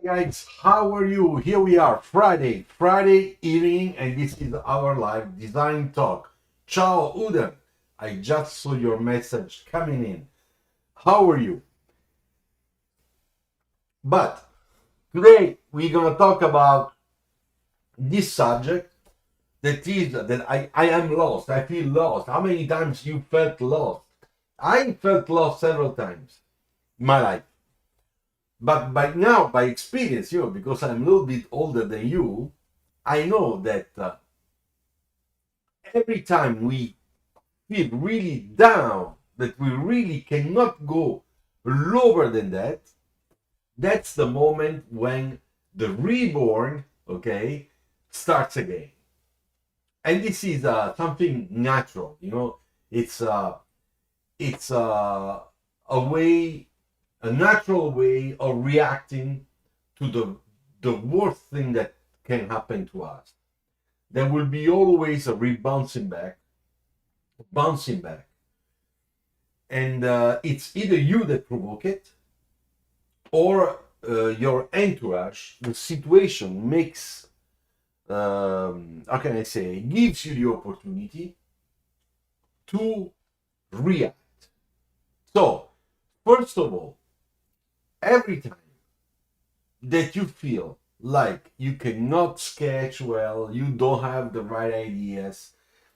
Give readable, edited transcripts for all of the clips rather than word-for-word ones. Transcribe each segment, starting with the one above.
Guys, how are you? Here we are, Friday evening, and this is our live design talk. Ciao, Uden. I just saw your message coming in. How are you? But today we're gonna talk about this subject that I am lost. I feel lost. How many times you felt lost? I felt lost several times in my life. But by now, by experience, because I'm a little bit older than you, I know that every time we feel really down, that we really cannot go lower than that, that's the moment when the reborn, okay, starts again. And this is something natural, It's a way, a natural way of reacting to the worst thing that can happen to us. There will be always a bouncing back, and it's either you that provoke it, or your entourage, the situation makes, how can I say, gives you the opportunity to react. So, first of all, every time that you feel like you cannot sketch well, you don't have the right ideas,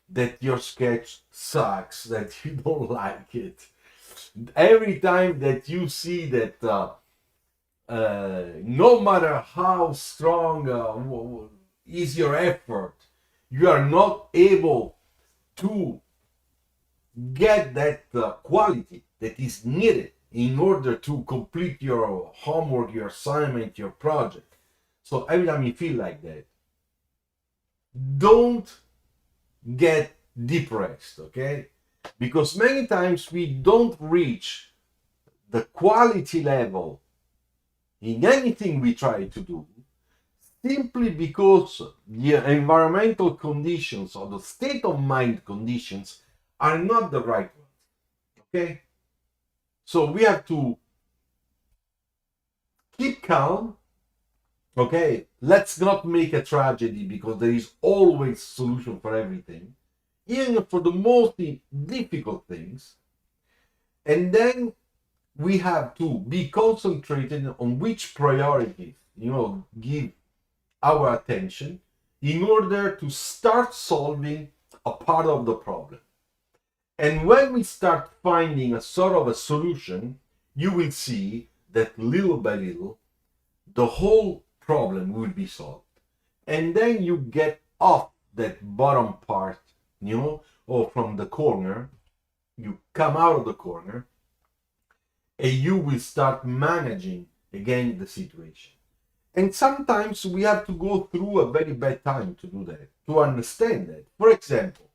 that your sketch sucks, that you don't like it, every time that you see that no matter how strong is your effort, you are not able to get that quality that is needed in order to complete your homework, your assignment, your project. So every time you feel like that, don't get depressed, okay? Because many times we don't reach the quality level in anything we try to do simply because the environmental conditions or the state of mind conditions are not the right ones, okay? So we have to keep calm, okay? Let's not make a tragedy, because there is always a solution for everything, even for the most difficult things. And then we have to be concentrated on which priorities, give our attention in order to start solving a part of the problem. And when we start finding a sort of a solution, you will see that little by little, the whole problem will be solved. And then you get off that bottom part, or from the corner, you come out of the corner, and you will start managing again the situation. And sometimes we have to go through a very bad time to do that, to understand that. For example,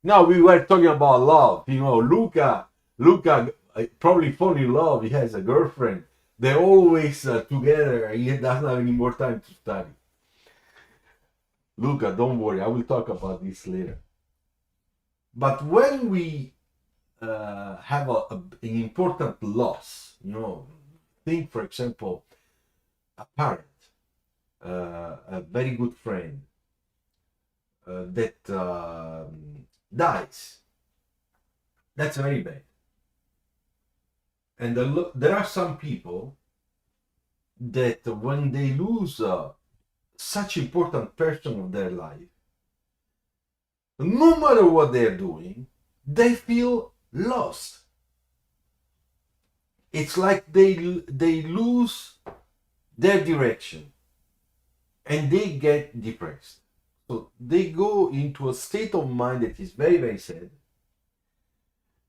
now we were talking about love. Luca probably fall in love. He has a girlfriend. They're always together. He doesn't have any more time to study. Luca, don't worry. I will talk about this later. But when we have an important loss, think, for example, a parent, a very good friend that dies. That's very bad. And there are some people that when they lose such important person of their life, no matter what they're doing, they feel lost. It's like they lose their direction and they get depressed. So they go into a state of mind that is very, very sad,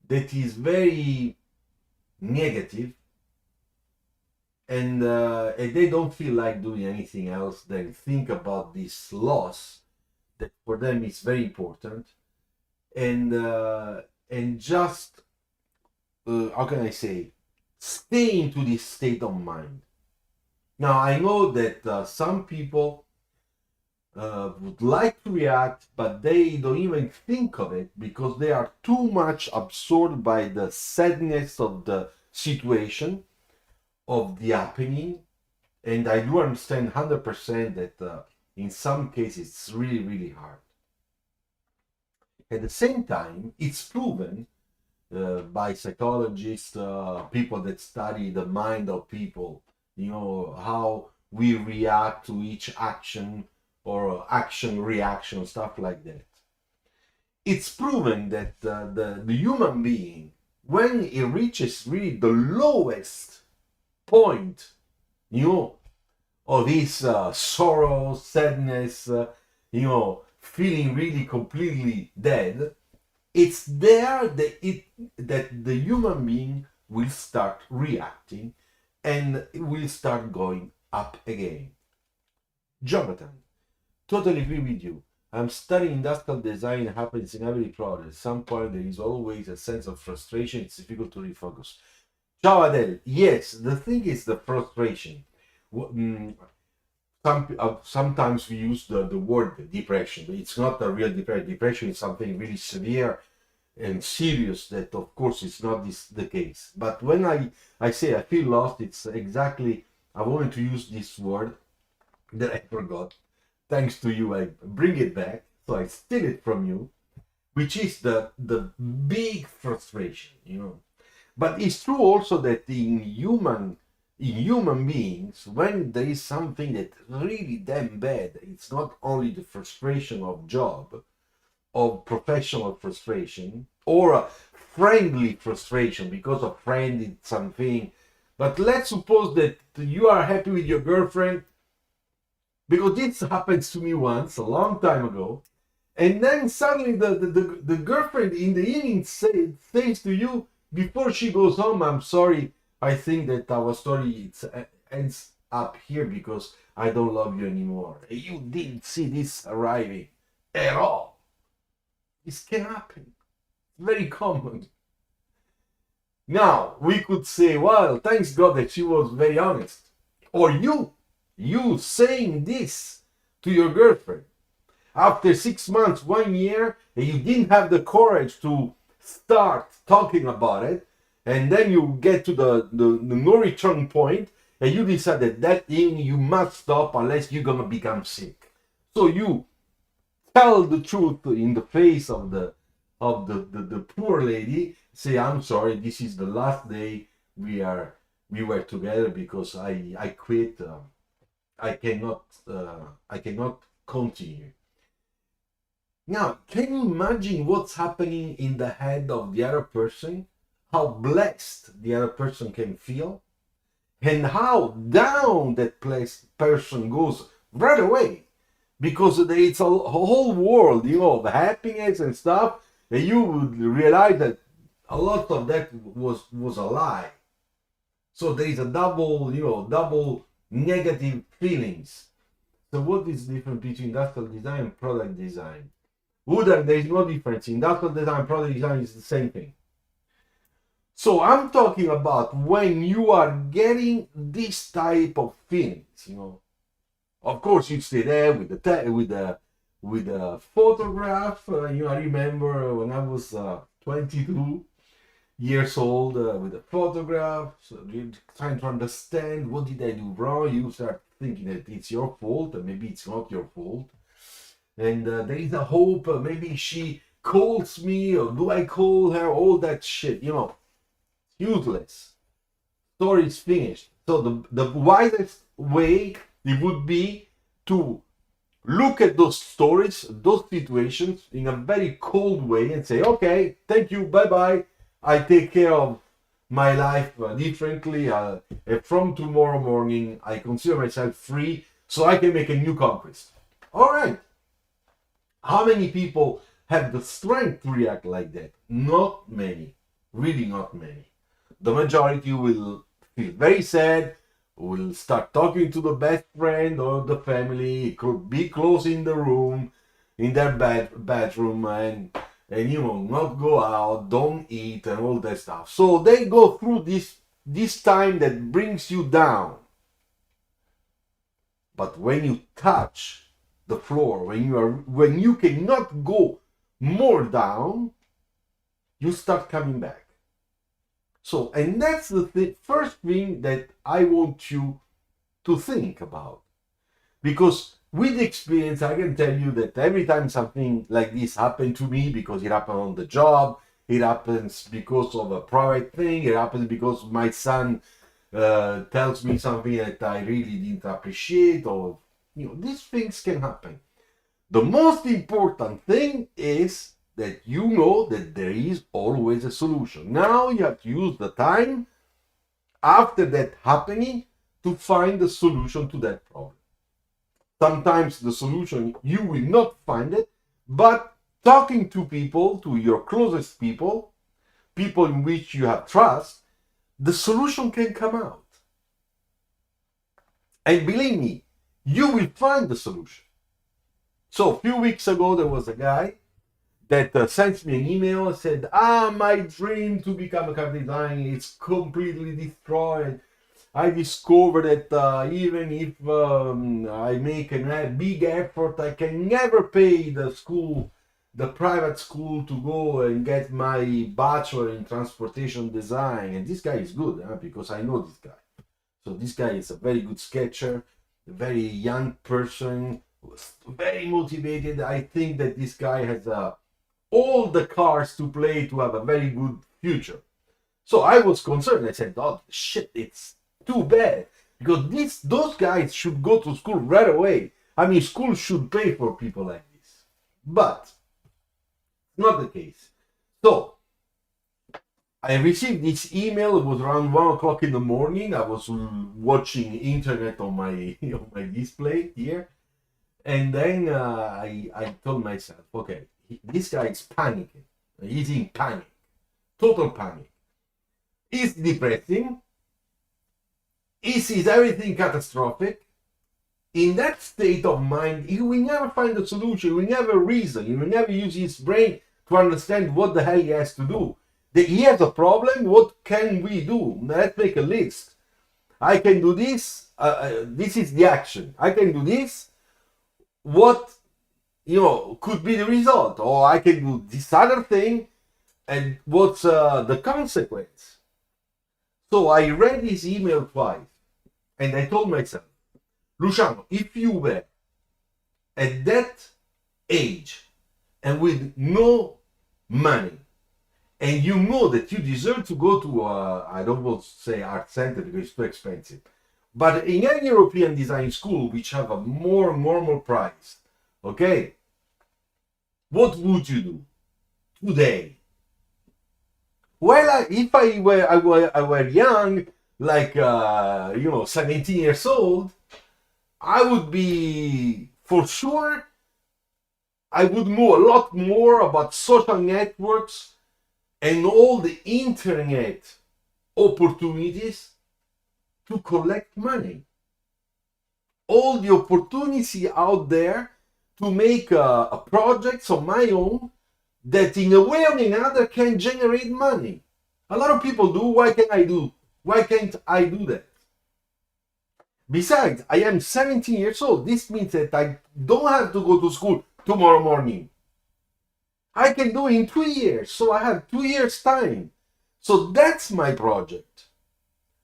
that is very negative, and they don't feel like doing anything else than think about this loss that for them is very important, and just how can I say, stay into this state of mind. Now I know that some people would like to react, but they don't even think of it because they are too much absorbed by the sadness of the situation, of the happening, And I do understand 100% that in some cases it's really, really hard. At the same time, it's proven by psychologists, people that study the mind of people, how we react to each action or action reaction, stuff like that. It's proven that the human being, when it reaches really the lowest point, of his sorrow, sadness, feeling really completely dead, it's there that the human being will start reacting and it will start going up again. Jonathan, totally agree with you. I'm studying industrial design, it happens in every project. At some point, there is always a sense of frustration. It's difficult to refocus. Ciao, Adele. Yes, the thing is the frustration. Sometimes we use the word depression, but it's not a real depression. Depression is something really severe and serious that, of course, is not the case. But when I say I feel lost, it's exactly, I wanted to use this word that I forgot. Thanks to you, I bring it back, so I steal it from you, which is the big frustration, But it's true also that in human beings, when there is something that really damn bad, it's not only the frustration of job, of professional frustration, or a friendly frustration because a friend did something. But let's suppose that you are happy with your girlfriend, because this happens to me once a long time ago, and then suddenly the girlfriend in the evening says to you before she goes home, I'm sorry, I think that our story ends up here because I don't love you anymore. You didn't see this arriving at all. This can happen. Very common. Now, we could say, well, thanks God that she was very honest. Or you saying this to your girlfriend after 6 months, 1 year, and you didn't have the courage to start talking about it, and then you get to the no return point, and you decide that thing you must stop unless you're gonna become sick. So you tell the truth in the face of the poor lady, say, I'm sorry, this is the last day we were together because I quit. I cannot continue. Now, can you imagine what's happening in the head of the other person? How blessed the other person can feel? And how down that person goes right away? Because it's a whole world, of happiness and stuff, and you would realize that a lot of that was a lie. So there is a double negative feelings. So what is the difference between industrial design and product design? There is no difference. Industrial design and product design is the same thing. So I'm talking about when you are getting this type of feelings, Of course, you stay there with the photograph. I remember when I was 22 years old with a photograph, so you're trying to understand what did I do wrong. You start thinking that it's your fault, and maybe it's not your fault. And there is a hope, maybe she calls me, or do I call her? All that shit, useless. Story is finished. So the wisest way it would be to look at those stories, those situations in a very cold way and say, okay, thank you, bye-bye. I take care of my life differently. And from tomorrow morning, I consider myself free so I can make a new conquest. All right. How many people have the strength to react like that? Not many. Really not many. The majority will feel very sad, will start talking to the best friend or the family, could be close in the room, in their bedroom, and not go out, don't eat, and all that stuff. So they go through this time that brings you down. But when you touch the floor, when you cannot go more down, you start coming back. So, and that's the first thing that I want you to think about. Because with experience, I can tell you that every time something like this happened to me, because it happened on the job, it happens because of a private thing, it happens because my son tells me something that I really didn't appreciate, or these things can happen. The most important thing is that you know that there is always a solution. Now you have to use the time after that happening to find the solution to that problem. Sometimes the solution, you will not find it, but talking to people, to your closest people in which you have trust, the solution can come out. And believe me, you will find the solution. So a few weeks ago, there was a guy that sent me an email and said, my dream to become a car designer is completely destroyed. I discovered that even if I make a big effort, I can never pay the private school to go and get my bachelor in transportation design. And this guy is good, because I know this guy. So this guy is a very good sketcher, a very young person, very motivated. I think that this guy has all the cards to play to have a very good future. So I was concerned. I said, oh shit, it's too bad, because those guys should go to school right away. I mean, school should pay for people like this, but not the case. So I received this email. It was around 1 o'clock in the morning. I was watching internet on my display here, and then I told myself, okay, this guy is panicking. He's in panic, total panic. It's depressing. Is everything catastrophic? In that state of mind, he will never find a solution. He will never reason. He will never use his brain to understand what the hell he has to do. He has a problem. What can we do? Let's make a list. I can do this. This is the action. I can do this. What could be the result? Or I can do this other thing. And what's the consequence? So I read his email twice. And I told myself, Luciano, if you were at that age and with no money, and you know that you deserve to go to I don't want to say art center because it's too expensive, but in any European design school which have a more normal price, okay, what would you do today? Well, if I were young, like 17 years old, I would be, for sure, I would know a lot more about social networks and all the internet opportunities to collect money. All the opportunity out there to make a projects of my own that in a way or another can generate money. A lot of people do. Why can't I do that? Besides, I am 17 years old. This means that I don't have to go to school tomorrow morning. I can do it in 2 years. So I have 2 years time. So that's my project.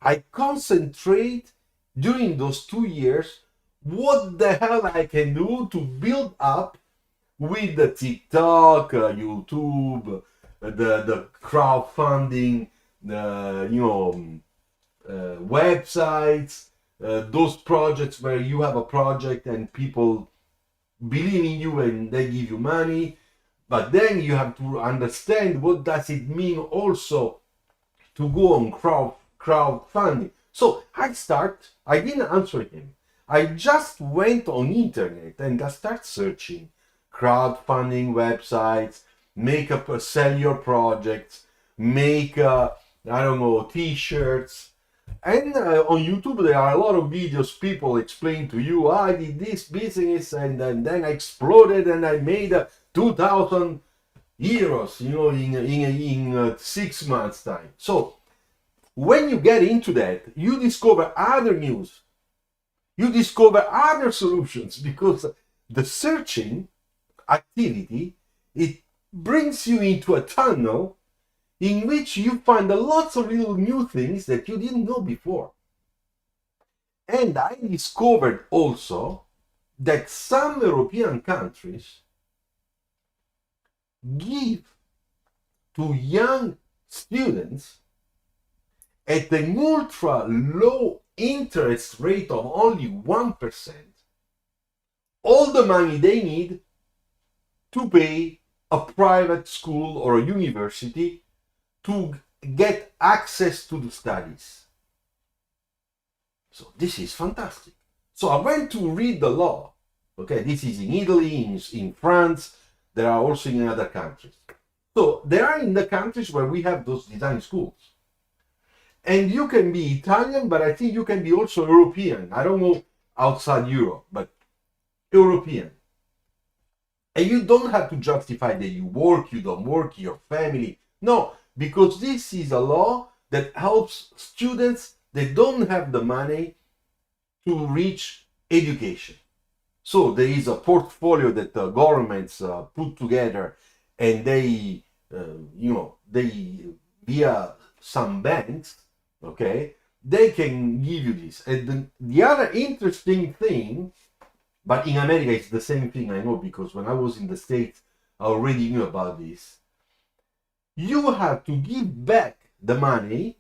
I concentrate during those 2 years what the hell I can do to build up with the TikTok, YouTube, the crowdfunding, websites, those projects where you have a project and people believe in you and they give you money. But then you have to understand what does it mean also to go on crowdfunding. So I didn't answer him. I just went on internet and I start searching crowdfunding websites, sell your projects, make t-shirts. And on YouTube there are a lot of videos people explain to you, I did this business and then I exploded and I made 2,000 euros, in 6 months time. So when you get into that, you discover other news, you discover other solutions, because the searching activity, it brings you into a tunnel in which you find lots of little new things that you didn't know before. And I discovered also that some European countries give to young students at an ultra low interest rate of only 1% all the money they need to pay a private school or a university to get access to the studies. So this is fantastic. So I went to read the law. Okay, this is in Italy, in France, there are also in other countries. So there are in the countries where we have those design schools. And you can be Italian, but I think you can be also European. I don't know outside Europe, but European. And you don't have to justify that you work, you don't work, your family. No, because this is a law that helps students that don't have the money to reach education. So there is a portfolio that the governments put together, and they, they via some banks, okay, they can give you this. And the other interesting thing, but in America it's the same thing, I know, because when I was in the States, I already knew about this. You have to give back the money,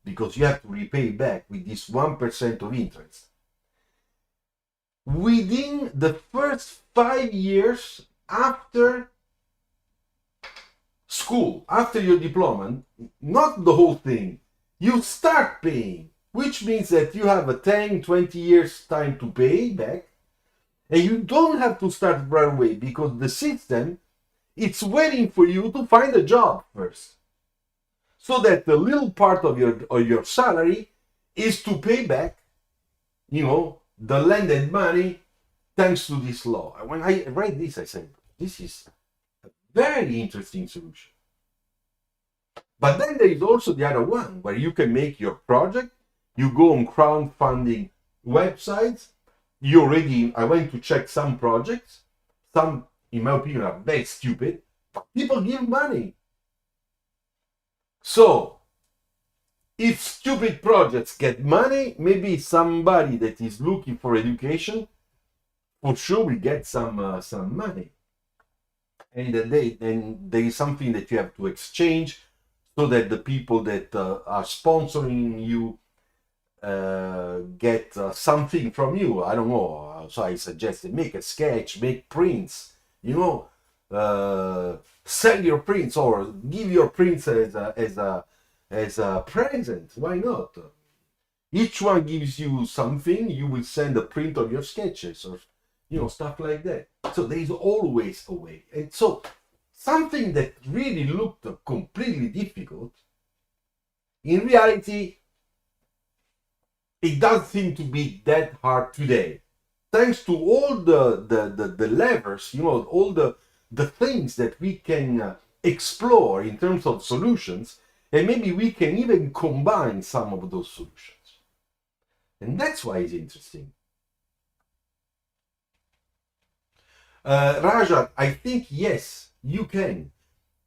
because you have to repay back with this 1% of interest, within the first 5 years after school, after your diploma, not the whole thing. You start paying, which means that you have a 10, 20 years time to pay back, and you don't have to start right away, because the system, it's waiting for you to find a job first. So that the little part of your salary is to pay back, the lended money, thanks to this law. When I read this, I said, this is a very interesting solution. But then there is also the other one, where you can make your project. You go on crowdfunding websites. I went to check some projects. Some, in my opinion, are very stupid. But people give money. So, if stupid projects get money, maybe somebody that is looking for education, for sure will get some money. And there is something that you have to exchange, so that the people that are sponsoring you get something from you. I don't know. So I suggested, make a sketch, make prints, sell your prints, or give your prints as a present. Why not? Each one gives you something. You will send a print of your sketches, or stuff like that. So there is always a way. And so something that really looked completely difficult, in reality, it doesn't seem to be that hard today, thanks to all the levers, all the things that we can explore in terms of solutions, and maybe we can even combine some of those solutions. And that's why it's interesting. Rajat, I think, yes, you can.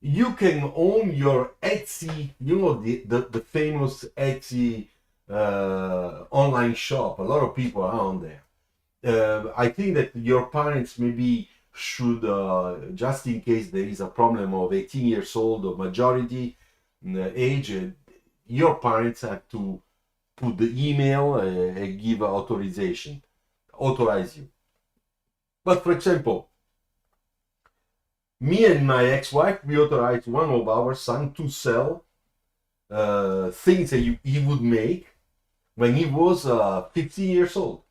You can own your Etsy, the famous Etsy online shop. A lot of people are on there. I think that your parents maybe should, just in case there is a problem of 18 years old or majority age, your parents have to put the email and give authorization, authorize you. But for example, me and my ex-wife, we authorized one of our sons to sell things that he would make when he was 15 years old.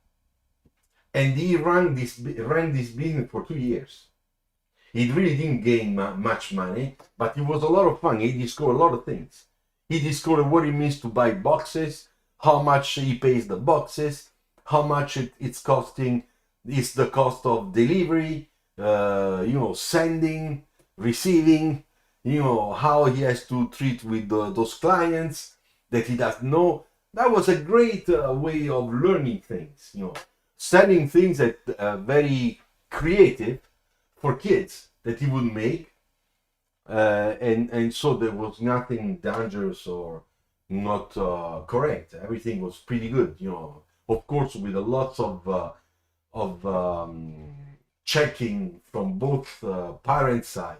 And he ran this business for 2 years. He really didn't gain much money, but it was a lot of fun. He discovered a lot of things. He discovered what it means to buy boxes, how much he pays the boxes, how much it's costing, is the cost of delivery, sending, receiving, how he has to treat with those clients that he doesn't know. That was a great way of learning things, selling things that are very creative for kids that he would make, and so there was nothing dangerous or not correct. Everything was pretty good, of course, with a lots of checking from both parent side.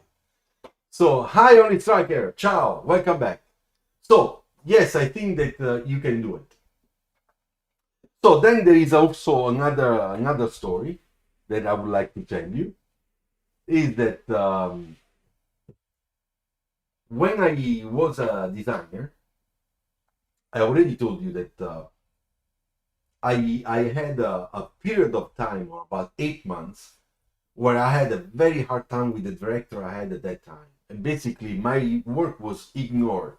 So, hi, Only Striker. Ciao. Welcome back. So, yes, I think that you can do it. So then there is also another story that I would like to tell you, is that when I was a designer, I already told you that I had a period of time, or about 8 months, where I had a very hard time with the director I had at that time. And basically, my work was ignored.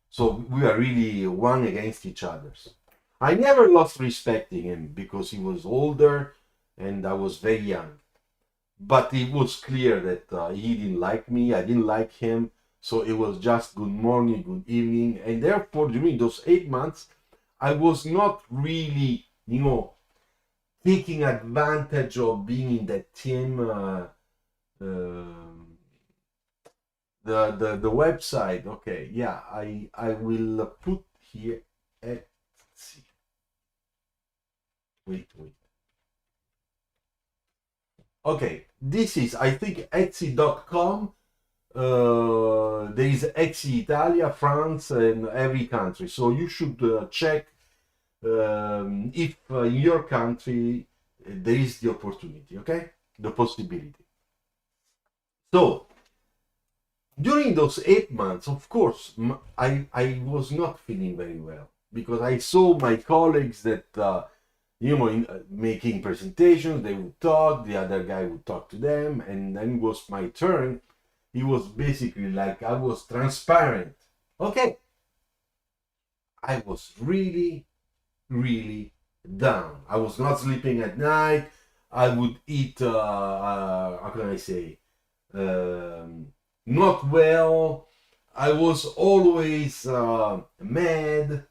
So we were really one against each other. I never lost respecting him because he was older and I was very young. But it was clear that he didn't like me, I didn't like him. So it was just good morning, good evening. And therefore, during those 8 months, I was not really, taking advantage of being in that team. The website, okay, yeah, I will put here Etsy. Wait. Okay, this is, I think, Etsy.com. There is Etsy Italia, France, and every country. So you should check if in your country there is the opportunity, okay? The possibility. So during those 8 months, of course, I was not feeling very well because I saw my colleagues that, making presentations, they would talk, the other guy would talk to them, and then it was my turn. It was basically like I was transparent. Okay. I was really, really down. I was not sleeping at night. I would eat, how can I say, not well. I was always mad,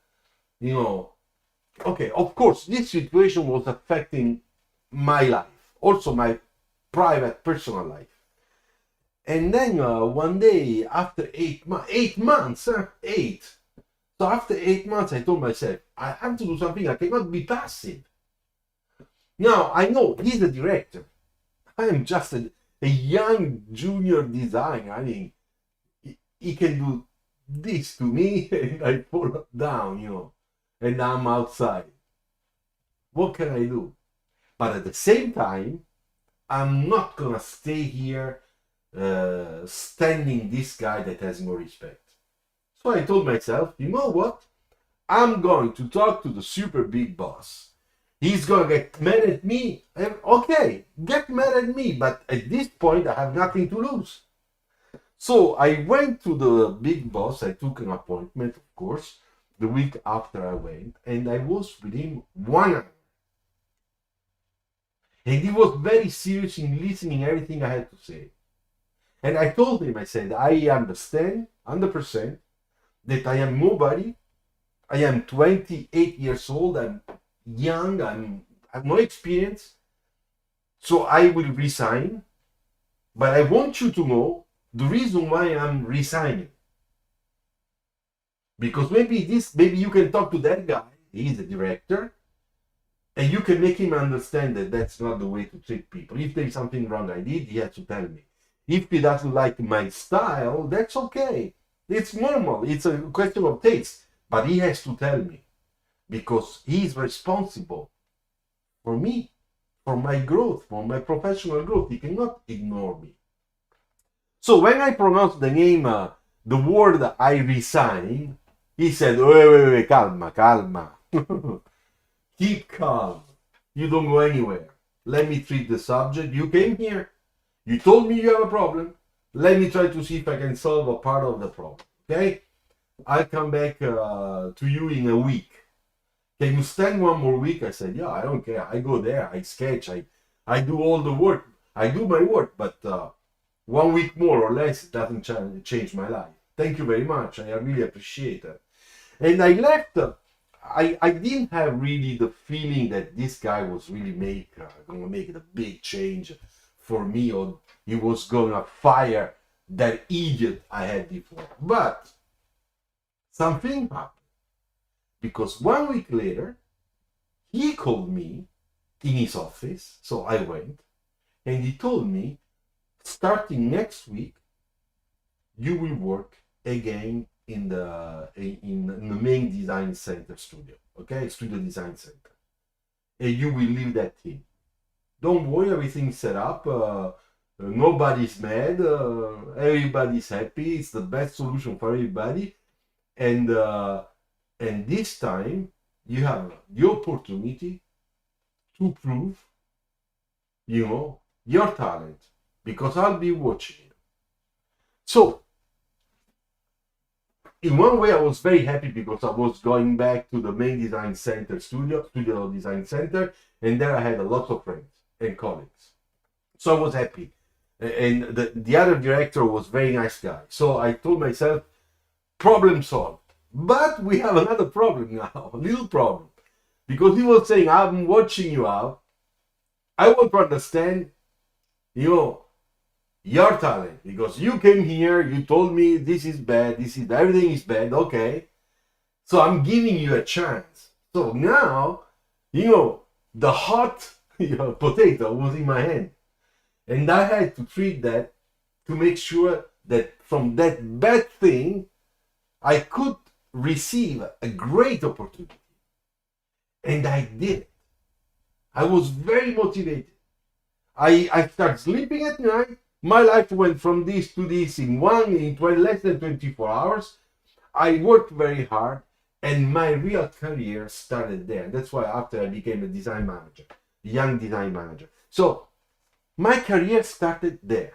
Okay, of course, this situation was affecting my life, also my private, personal life. And then one day, after 8 months, eight. So after 8 months, I told myself, I have to do something. I cannot be passive. Now, I know he's the director. I am just a young junior designer. I mean, he can do this to me and I fall down, and I'm outside. What can I do? But at the same time, I'm not gonna stay here standing this guy that has more respect. So I told myself, you know what? I'm going to talk to the super big boss. He's gonna get mad at me. Okay, get mad at me, but at this point I have nothing to lose. So I went to the big boss. I took an appointment, of course, the week after I went, and I was with him 1 hour. And he was very serious in listening everything I had to say. And I told him, I said, I understand 100% that I am nobody. I am 28 years old. I'm young. I have no experience. So I will resign. But I want you to know the reason why I'm resigning. Because maybe you can talk to that guy. He's the director. And you can make him understand that that's not the way to treat people. If there's something wrong I did, he has to tell me. If he doesn't like my style, that's okay. It's normal. It's a question of taste. But he has to tell me. Because he's responsible for me, for my growth, for my professional growth. He cannot ignore me. So when I pronounced the name, the word I resign, he said, wait, calma. Keep calm. You don't go anywhere. Let me treat the subject. You came here. You told me you have a problem. Let me try to see if I can solve a part of the problem. Okay? I'll come back to you in a week. Can you stand one more week? I said, yeah, I don't care. I go there. I sketch. I do all the work. I do my work. But 1 week more or less doesn't change my life. Thank you very much. I really appreciate it. And I left. I didn't have really the feeling that this guy was really going to make a big change for me, or he was going to fire that idiot I had before. But something happened. Because 1 week later, he called me in his office, so I went, and he told me, starting next week, you will work again in the main design center studio, okay, studio design center, and you will leave that team. Don't worry, everything's set up. Nobody's mad. Everybody's happy. It's the best solution for everybody, and this time you have the opportunity to prove, your talent, because I'll be watching you. So, in one way, I was very happy because I was going back to the main design center studio design center, and there I had a lot of friends and colleagues. So I was happy. And the other director was a very nice guy. So I told myself, problem solved. But we have another problem now, a little problem. Because he was saying, I'm watching you out. I want to understand, your talent. Because you came here, you told me this is bad, everything is bad, okay. So I'm giving you a chance. So now, the hot potato was in my hand. And I had to treat that to make sure that from that bad thing, I could receive a great opportunity. And I did it. I was very motivated. I started sleeping at night. My life went from this to this in less than 24 hours. I worked very hard, and my real career started there. That's why after I became a design manager, a young design manager. So my career started there.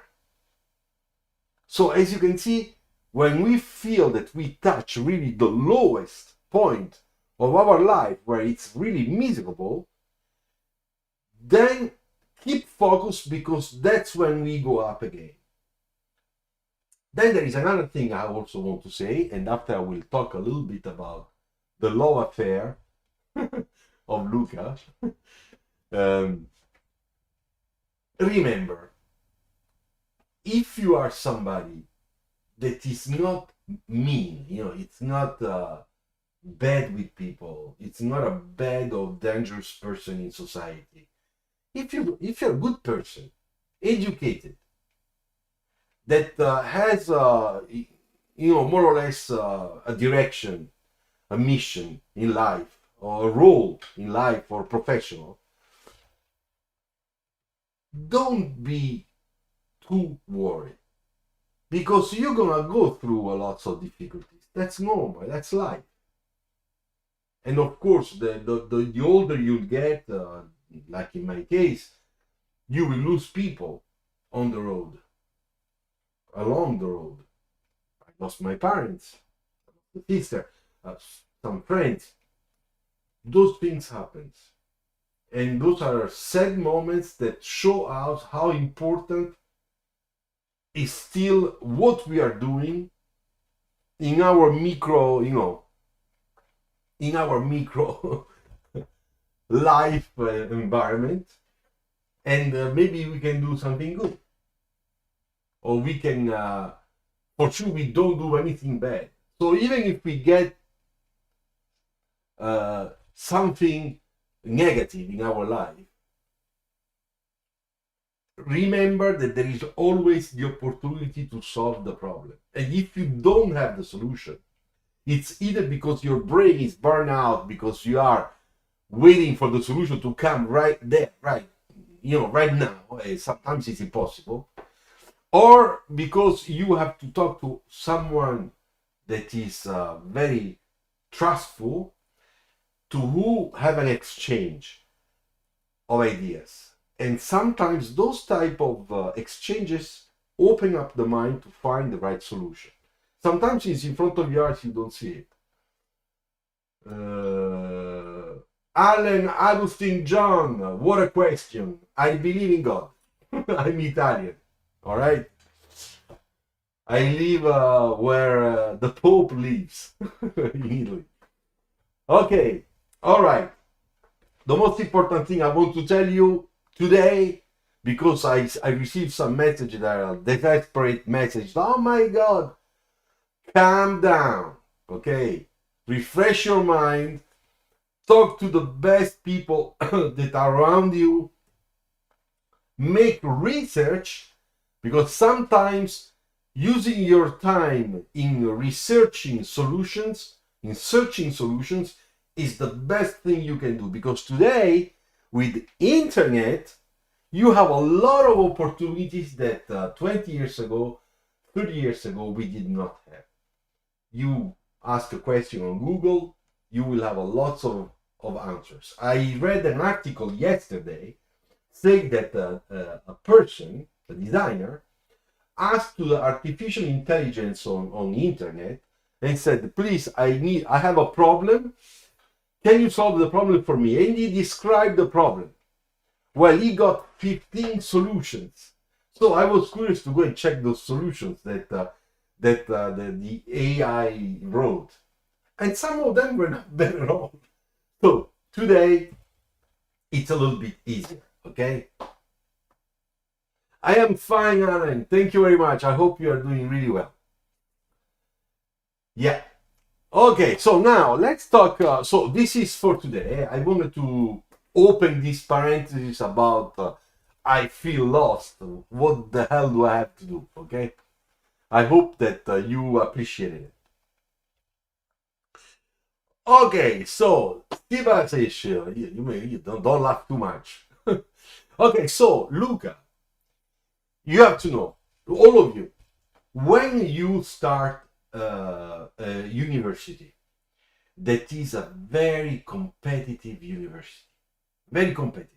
So as you can see, when we feel that we touch really the lowest point of our life, where it's really miserable, then keep focused, because that's when we go up again. Then there is another thing I also want to say, and after I will talk a little bit about the love affair of Luca. Remember, if you are somebody that is not mean, it's not bad with people, it's not a bad or dangerous person in society. If you're a good person, educated, that has more or less a direction, a mission in life, or a role in life, or professional, don't be too worried, because you're gonna go through a lot of difficulties. That's normal. That's life. And of course, the older you get, like in my case, you will lose people on the road, along the road. I lost my parents, a sister, some friends. Those things happen. And those are sad moments that show us how important is still what we are doing in our micro, life environment, and maybe we can do something good, or we can, for sure, we don't do anything bad. So even if we get something negative in our life, remember that there is always the opportunity to solve the problem. And if you don't have the solution, it's either because your brain is burned out, because you are waiting for the solution to come right there, right now. Sometimes it's impossible, or because you have to talk to someone that is very trustful, to who have an exchange of ideas. And sometimes those type of exchanges open up the mind to find the right solution. Sometimes it's in front of your eyes, you don't see it. Alan Agustin John, what a question. I believe in God. I'm Italian, all right? I live where the Pope lives, in Italy. Okay, all right. The most important thing I want to tell you today, because I received some messages that are desperate messages. Oh my God, calm down, okay? Refresh your mind. talk to the best people that are around you, make research, because sometimes using your time in researching solutions, in searching solutions, is the best thing you can do. Because today, with internet, you have a lot of opportunities that 20 years ago, 30 years ago, we did not have. You ask a question on Google, you will have a lots of answers. I read an article yesterday saying that a person, a designer, asked to the artificial intelligence on the internet and said, please, I have a problem. Can you solve the problem for me? And he described the problem. Well, he got 15 solutions. So I was curious to go and check those solutions that the AI wrote. And some of them were not bad at all. So today, it's a little bit easier, okay? I am fine, Alan. Thank you very much. I hope you are doing really well. Yeah. Okay, so now let's talk. So this is for today. I wanted to open this parenthesis about I feel lost. What the hell do I have to do? Okay. I hope that you appreciated it. Okay, so civilization. You don't laugh too much. Okay, so Luca, you have to know, all of you, when you start a university, that is a very competitive university, very competitive.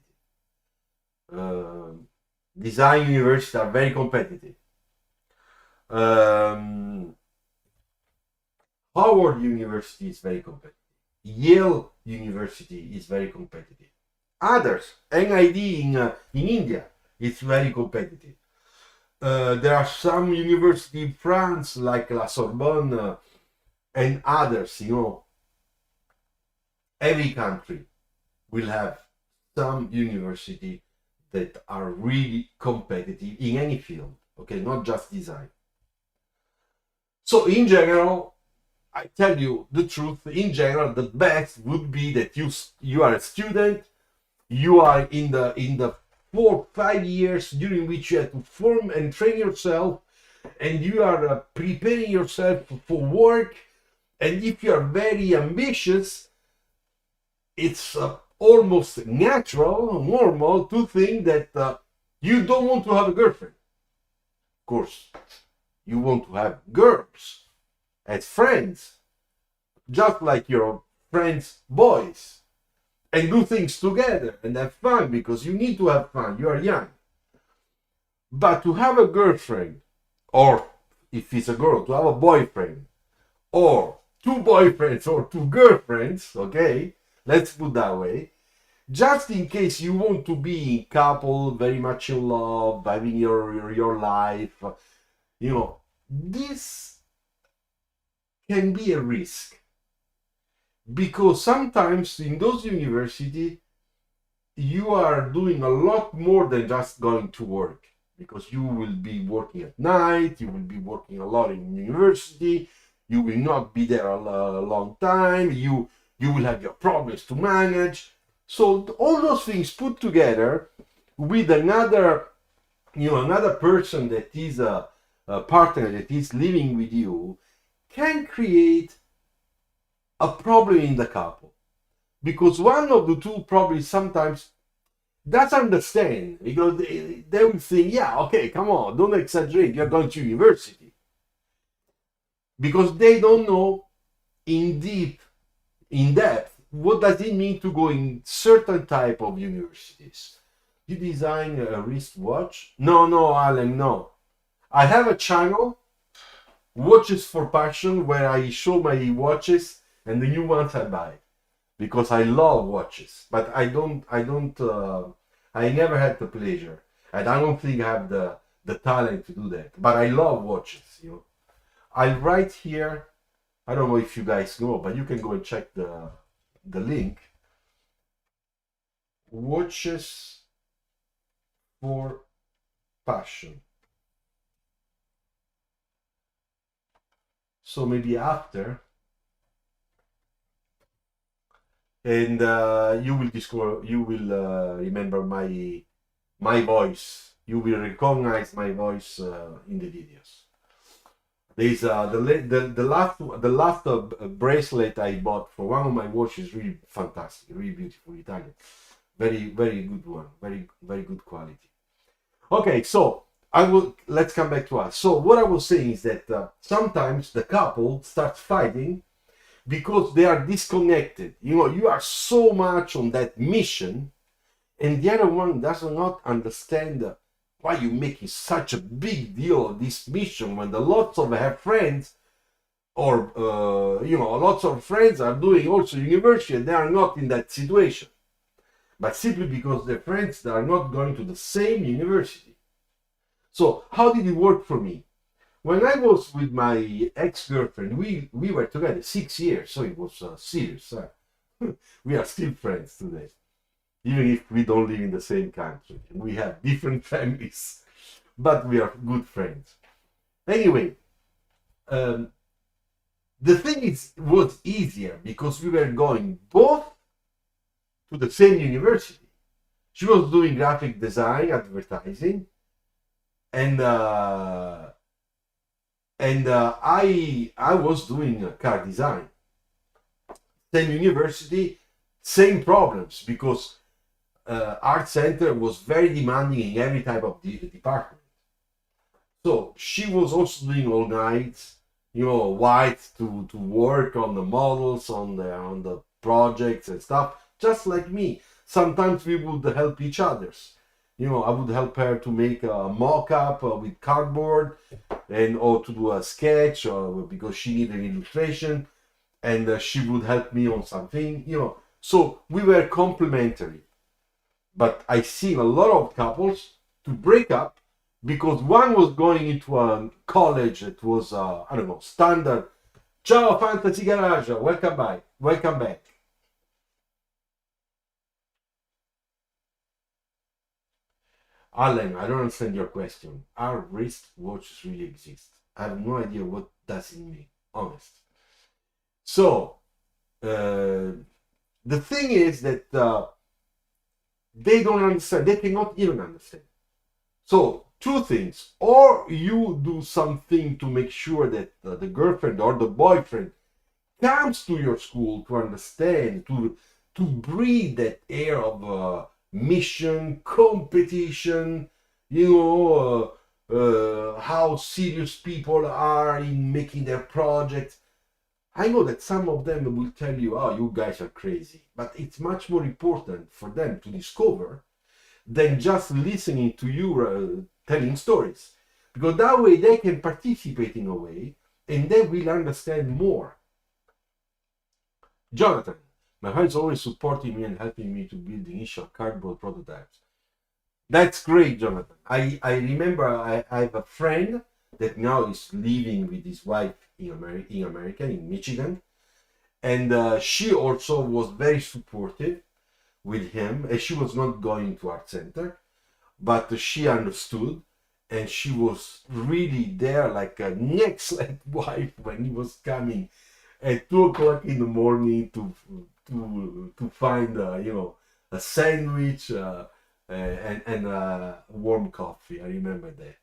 Design universities are very competitive. Howard University is very competitive. Yale University is very competitive. Others, NID in India, it's very competitive. There are some universities in France, like La Sorbonne, and others, every country will have some university that are really competitive in any field, okay, not just design. So in general, I tell you the truth, in general, the best would be that you are a student, you are in the 4-5 years during which you have to form and train yourself, and you are preparing yourself for work. And if you are very ambitious, it's almost natural, normal to think that you don't want to have a girlfriend. Of course, you want to have girls as friends, just like your friends' boys, and do things together and have fun, because you need to have fun. You are young. But to have a girlfriend, or if it's a girl, to have a boyfriend, or two boyfriends or two girlfriends, okay, let's put that way, just in case you want to be in couple, very much in love, having your life, this can be a risk, because sometimes in those universities you are doing a lot more than just going to work, because you will be working at night, you will be working a lot in university, you will not be there a long time, you will have your problems to manage. So all those things put together with another person that is a partner that is living with you, can create a problem in the couple, because one of the two probably sometimes doesn't understand, because they will think, yeah, okay, come on, don't exaggerate, you're going to university, because they don't know in depth what does it mean to go in certain type of universities. You design a wristwatch? No, Alan, no. I have a channel, Watches for Passion, where I show my watches and the new ones I buy, because I love watches, but I never had the pleasure, and I don't think I have the talent to do that, but I love watches, I write here, I don't know if you guys know, but you can go and check the link. Watches for Passion. So maybe after and you will discover, you will remember my voice. You will recognize my voice in the videos. There's the last bracelet I bought for one of my watches, really fantastic, really beautiful Italian, very good one, very good quality. Okay, so let's come back to us. So what I was saying is that sometimes the couple starts fighting because they are disconnected. You are so much on that mission, and the other one does not understand why you're making such a big deal of this mission when the lots of her friends, or lots of friends are doing also university and they are not in that situation, but simply because their friends are not going to the same university. So how did it work for me? When I was with my ex-girlfriend, we were together 6 years, so it was serious. We are still friends today, even if we don't live in the same country. We have different families, but we are good friends. Anyway, the thing was easier because we were going both to the same university. She was doing graphic design, advertising, and I was doing car design. Same university, same problems, because art center was very demanding in every type of department. So she was also doing all nights, white to work on the models, on the projects and stuff, just like me. Sometimes we would help each others. I would help her to make a mock-up with cardboard, or to do a sketch, or because she needed an illustration, and she would help me on something. So we were complementary. But I see a lot of couples to break up because one was going into a college that was standard. Ciao Fantasy Garage, welcome back. Alan, I don't understand your question. Are wristwatches really exist? I have no idea what does it mean, honest. So, the thing is that they don't understand. They cannot even understand. So, two things. Or you do something to make sure that the girlfriend or the boyfriend comes to your school to understand, to breathe that air of mission, competition, how serious people are in making their projects. I know that some of them will tell you, oh, you guys are crazy, but it's much more important for them to discover than just listening to you telling stories, because that way they can participate in a way and they will understand more. Jonathan, my friends always supporting me and helping me to build the initial cardboard prototypes. That's great, Jonathan. I remember I have a friend that now is living with his wife in America, in Michigan. And she also was very supportive with him. And she was not going to art center, but she understood. And she was really there like an excellent wife when he was coming at 2 o'clock in the morning to find a sandwich and warm coffee. I remember that.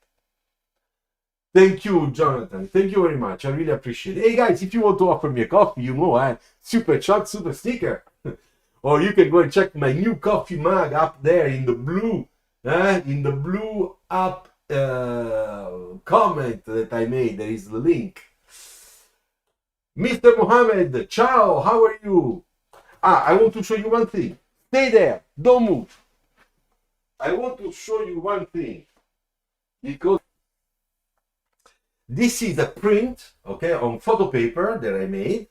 Thank you, Jonathan. Thank you very much. I really appreciate it. Hey guys, if you want to offer me a coffee, super chat, super sticker. Or you can go and check my new coffee mug up there in the blue up comment that I made. There is the link. Mr. Mohammed, ciao, how are you? I want to show you one thing. Stay there, don't move. I want to show you one thing, because this is a print, okay, on photo paper that I made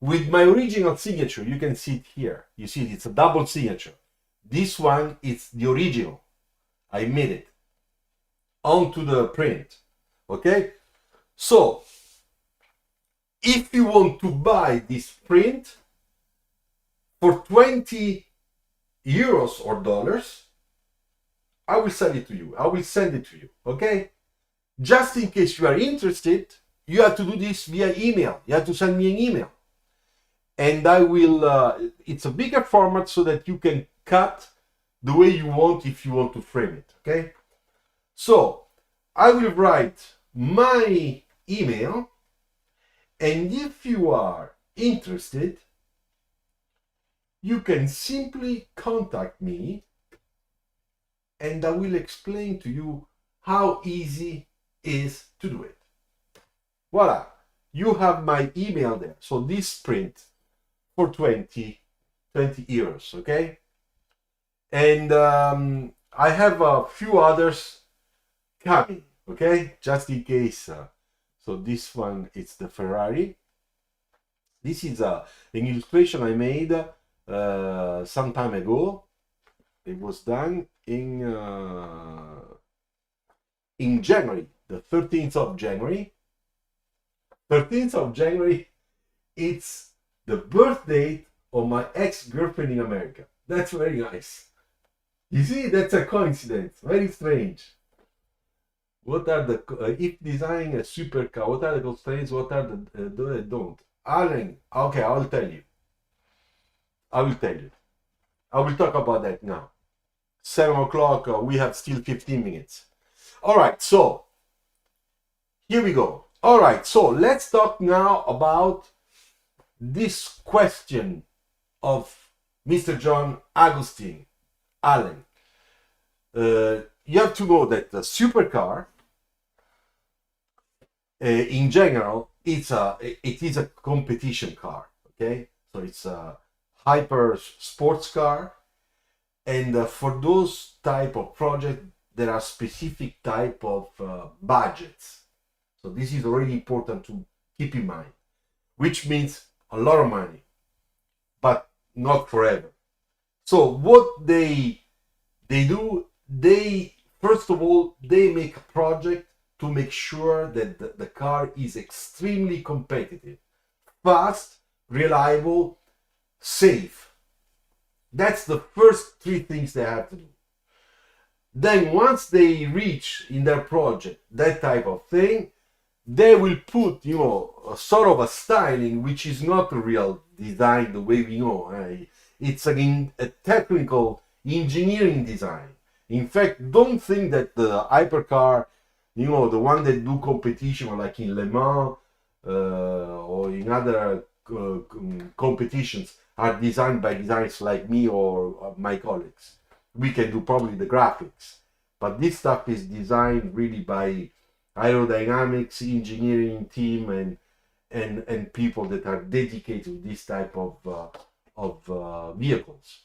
with my original signature. You can see it here. You see it's a double signature. This one is the original. I made it onto the print, okay? So, if you want to buy this print for 20 euros or dollars, I will send it to you. I will send it to you, okay? Just in case you are interested, you have to do this via email. You have to send me an email. and I will, it's a bigger format so that you can cut the way you want if you want to frame it, okay? So I will write my email, and if you are interested, you can simply contact me and I will explain to you how easy it is to do it. Voila, you have my email there. So this print for 20 euros, okay? And I have a few others coming, okay? Just in case. So this one, it's the Ferrari. This is an illustration I made some time ago. It was done in January, the 13th of January. 13th of January, it's the birth date of my ex-girlfriend in America. That's very nice. You see, that's a coincidence. Very strange. What are the, if designing a supercar, what are the constraints, what are the, don't? Alan, okay, I will tell you. I will tell you. I will talk about that now. 7 o'clock, we have still 15 minutes. All right, so here we go. All right, so let's talk now about this question of Mr. John Agustin Allen. You have to know that the supercar, in general, it is a competition car. Okay, so it's a hyper sports car, and for those type of projects, there are specific type of budgets. So this is really important to keep in mind, which means a lot of money, but not forever. So what they do, they first of all, they make a project to make sure that the car is extremely competitive, fast, reliable, safe. That's the first three things they have to do. Then once they reach in their project that type of thing, they will put, you know, a sort of a styling which is not a real design the way we know. It's a technical engineering design. In fact, don't think that the hypercar, you know, the one that do competition like in Le Mans or in other competitions are designed by designers like me or my colleagues. We can do probably the graphics, but this stuff is designed really by aerodynamics engineering team and people that are dedicated to this type of vehicles.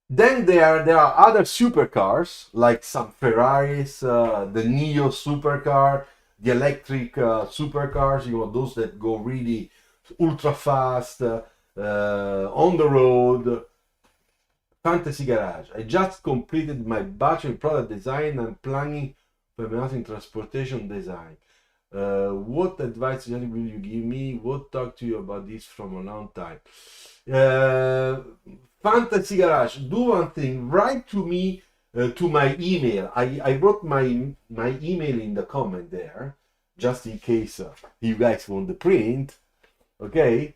Then there are other supercars like some Ferraris, the Neo supercar, the electric supercars, you know, those that go really ultra fast on the road. Fantasy Garage. I just completed my bachelor in product design and planning for in transportation design. What advice will you give me? What talk to you about this from a long time? Fantasy Garage, do one thing. Write to me to my email. I wrote my email in the comment there, just in case you guys want the print. Okay.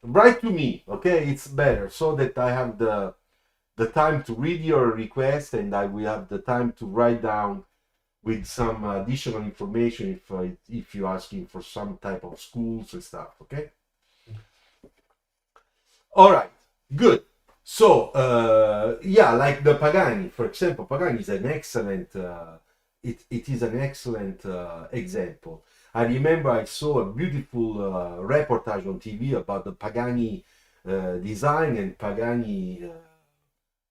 Write to me, okay? It's better so that I have the time to read your request and I will have the time to write down with some additional information if you're asking for some type of schools and stuff, okay? All right, good. So yeah, like the Pagani, for example, Pagani is an excellent it is an excellent example. I remember I saw a beautiful reportage on TV about the Pagani design and Pagani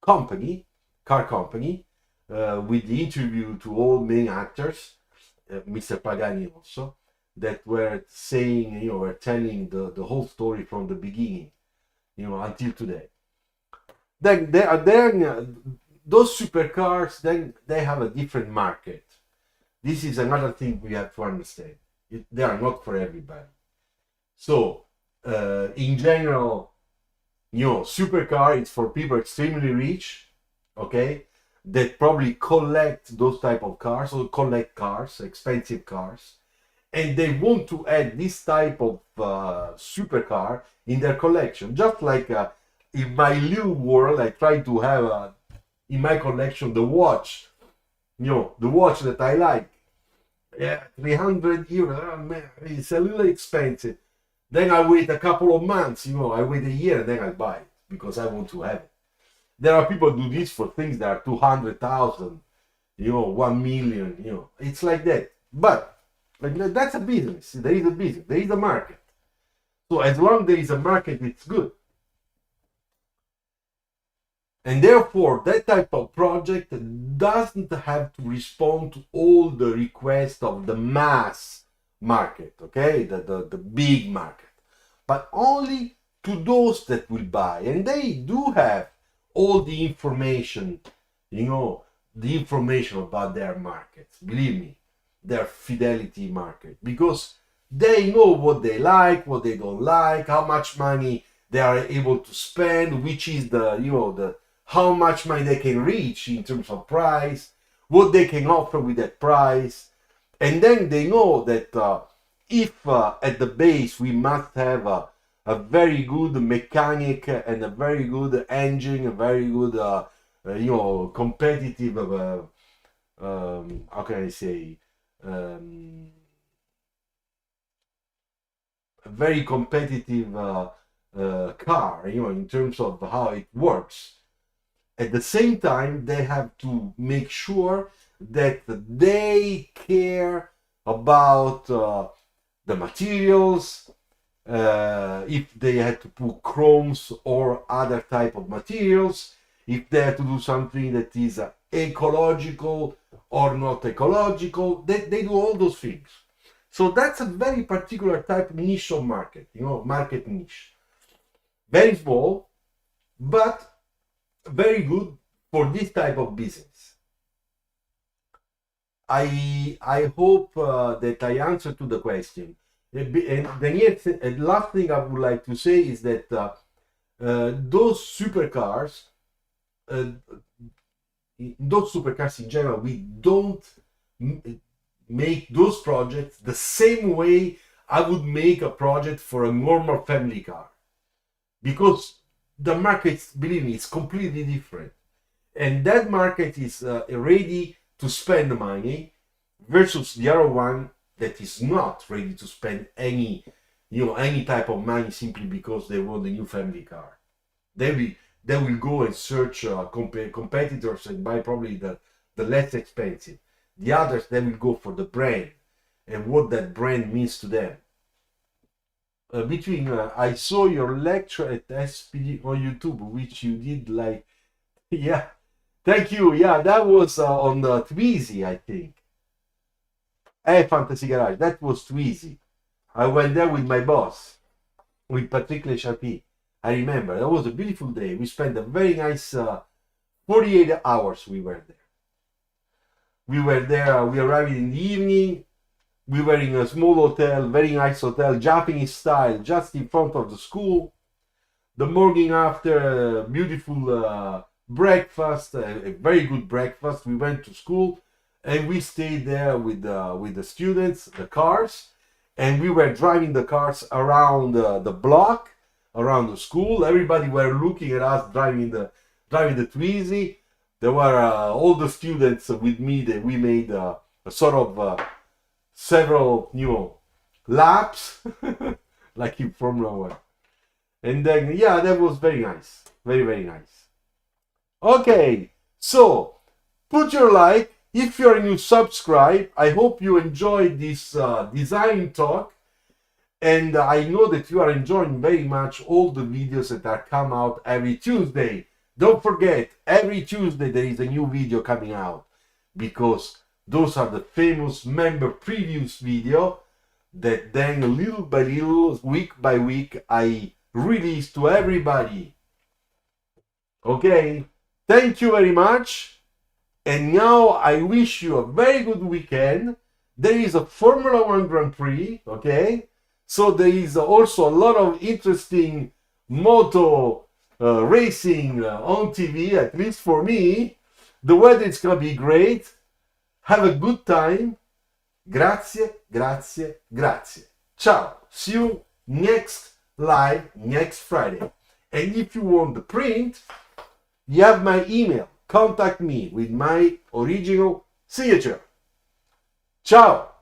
car company, with the interview to all main actors, Mr. Pagani also, that were saying, you know, were telling the whole story from the beginning, you know, until today. Then those supercars, then they have a different market. This is another thing we have to understand. They are not for everybody. So in general, you know, supercar is for people extremely rich, okay, that probably collect those type of cars or collect cars, expensive cars, and they want to add this type of supercar in their collection. Just like in my little world, I try to have in my collection the watch, the watch that I like. Yeah, 300 euros. Oh, man, it's a little expensive. Then I wait a couple of months, I wait a year, and then I buy it because I want to have it. There are people who do this for things that are 200,000, 1 million, it's like that. But like that's a business. There is a business. There is a market. So as long as there is a market, it's good. And therefore, that type of project doesn't have to respond to all the requests of the mass market, okay, the big market, but only to those that will buy. And they do have all the information, the information about their markets. Believe me, their fidelity market, because they know what they like, what they don't like, how much money they are able to spend, which is the how much money they can reach in terms of price, what they can offer with that price. And then they know that if at the base we must have a very good mechanic and a very good engine, a very good, competitive, how can I say, a very competitive car, in terms of how it works. At the same time, they have to make sure that they care about the materials, if they had to put chromes or other type of materials, if they had to do something that is ecological or not ecological, they do all those things. So that's a very particular type of niche of market, market niche. Very small, but very good for this type of business. I hope that I answered to the question. And the last thing I would like to say is that those supercars in general, we don't make those projects the same way I would make a project for a normal family car, because the market, believe me, is completely different, and that market is ready to spend money versus the other one that is not ready to spend any type of money simply because they want a new family car. They will go and search competitors and buy probably the less expensive. The others, they will go for the brand and what that brand means to them. I saw your lecture at SPD on YouTube, which you did yeah, thank you. Yeah, that was on Twizy, I think. Fantasy Garage, that was Twizy. I went there with my boss, with Patrick Le Chapi. I remember, that was a beautiful day. We spent a very nice 48 hours we were there. We arrived in the evening. We were in a small hotel, very nice hotel, Japanese style, just in front of the school. The morning after, beautiful breakfast, a very good breakfast. We went to school and we stayed there with the students, the cars, and we were driving the cars around the block, around the school. Everybody were looking at us driving the Twizy. There were all the students with me. That we made a sort of several, laps, like in Formula 1. And then, yeah, that was very nice. Very, very nice. Okay, so put your like. If you're new, subscribe. I hope you enjoyed this design talk. And I know that you are enjoying very much all the videos that are come out every Tuesday. Don't forget, every Tuesday there is a new video coming out, because those are the famous member previews video that then little by little, week by week, I release to everybody. Okay, thank you very much. And now I wish you a very good weekend. There is a Formula 1 Grand Prix, okay? So there is also a lot of interesting moto racing on TV, at least for me. The weather is going to be great. Have a good time. Grazie, grazie, grazie. Ciao. See you next live next Friday. And if you want the print, you have my email. Contact me with my original signature. Ciao.